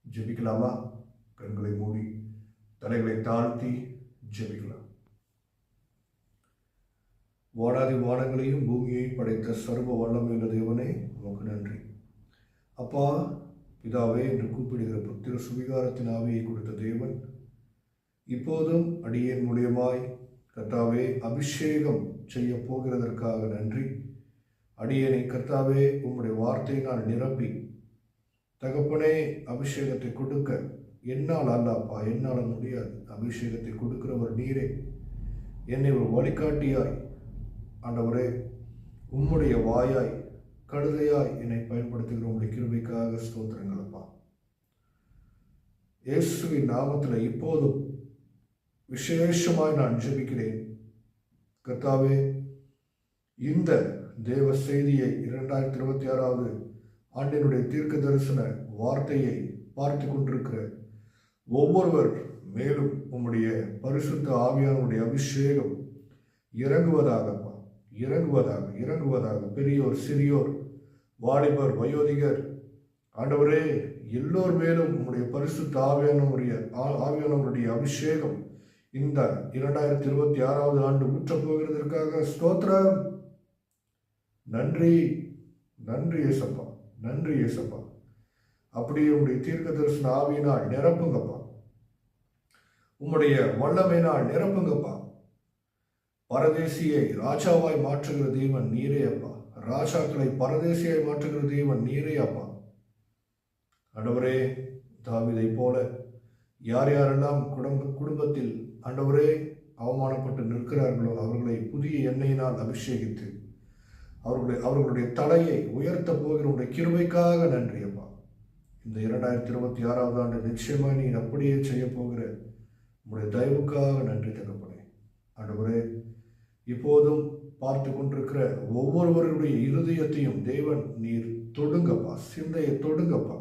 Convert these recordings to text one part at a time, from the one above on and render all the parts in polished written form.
ஜெபிக்கலாமா? கண்களை மூடி தலைகளை தாழ்த்தி ஜெபிக்கலாம். வானாதி வானங்களையும் பூமியையும் படைத்த சர்வ வல்லமையுள்ள தேவனே, உமக்கு நன்றி. அப்பா பிதாவே என்று கூப்பிடுகிற புத்திர சுவிகாரத்தின் ஆவியை கொடுத்த தேவன், இப்போதும் அடியேன் மூலியமாய் கர்த்தாவே அபிஷேகம் செய்ய போகிறதற்காக நன்றி. அடியேனை கர்த்தாவே உம்முடைய வார்த்தையினால் நிரப்பி தகப்பனே அபிஷேகத்தை கொடுக்க என்னால் அல்லப்பா, என்னால் முடியாது. அபிஷேகத்தை கொடுக்கிறவர் நீரே. என்னை ஒரு வழிகாட்டியாய் ஆண்டவரே, உம்முடைய வாயாய் கழுதையாய் என்னை பயன்படுத்துகிற உங்களுடைய கிருபைக்காக ஸ்தோத்திரங்களப்பா. இயேசுவின் நாமத்தில் இப்போதும் விசேஷமாய் நான் ஜெபிக்கிறேன். கர்த்தாவே, இந்த தேவ செய்தியை 2026 ஆண்டினுடைய தீர்க்க தரிசன வார்த்தையை பார்த்து கொண்டிருக்கிற ஒவ்வொருவர் மேலும் உம்முடைய பரிசுத்த ஆவியானுடைய அபிஷேகம் இறங்குவதாகப்பா, இறங்குவதாக. பெரியோர், சிறியோர், வாலிபர், வயோதிகர், ஆண்டவரே எல்லோர் மேலும் உம்முடைய பரிசுத்த ஆவியானவருடைய அபிஷேகம் இந்த 2026 ஆண்டு ஊற்றப் போகிறதற்காக ஸ்தோத்திரம். நன்றி ஏசப்பா, நன்றி ஏசப்பா. அப்படியே உங்களுடைய தீர்க்க தரிசன ஆவியினால் நிரப்புங்கப்பா, உம்முடைய வல்லமையினால் நிரப்புங்கப்பா. பரதேசியை ராஜாவாய் மாற்றுகிற தேவன் நீரே அப்பா. ராஜாக்களை பரதேசியாய் மாற்றுகிற தேவன் நீரே அப்பா. ஆண்டவரே, தாவீதை போல யார் யாரெல்லாம் குடும்பத்தில் ஆண்டவரே அவமானப்பட்டு நிற்கிறார்களோ அவர்களை புதிய எண்ணெயினால் அபிஷேகித்து அவர்களுடைய தலையை உயர்த்த போகிற உடைய கிருபைக்காக நன்றி அப்பா. இந்த 2026 ஆண்டு நிச்சயமாக நீ அப்படியே செய்ய போகிற உங்களுடைய தயவுக்காக நன்றி தகப்பனே. ஆண்டவரே, இப்போதும் பார்த்து கொண்டிருக்கிற ஒவ்வொருவருடைய இருதயத்தையும் தேவன் நீர் தொடுங்கப்பா, சிந்தையை தொடுங்கப்பா.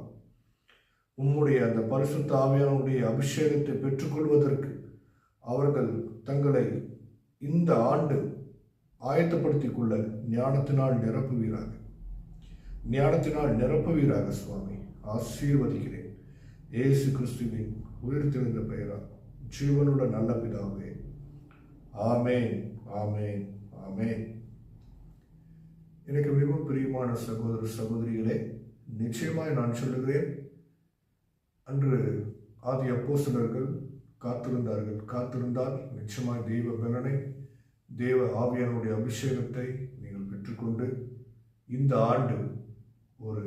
உம்முடைய அந்த பரிசுத்த ஆவியானுடைய அபிஷேகத்தை பெற்றுக்கொள்வதற்கு அவர்கள் தங்களை இந்த ஆண்டு ஆயத்தப்படுத்திக் கொள்ள ஞானத்தினால் நிரப்புவீராக சுவாமி. ஆசீர்வதிக்கிறேன் இயேசு கிறிஸ்துவின் உயிர்த்தெழுந்த பெயரால் ஜீவனுள்ள நல்ல பிதாவே. ஆமேன், ஆமேன், ஆமேன். எனக்கு மிகவும் பிரியமான சகோதர சகோதரிகளே, நிச்சயமாய் நான் சொல்லுகிறேன், அன்று ஆதி அப்போஸ்தலர்கள் காத்திருந்தால் நிச்சயமாய் தெய்வ பலனை, தேவ ஆவியானுடைய அபிஷேகத்தை நீங்கள் பெற்றுக்கொண்டு இந்த ஆண்டு ஒரு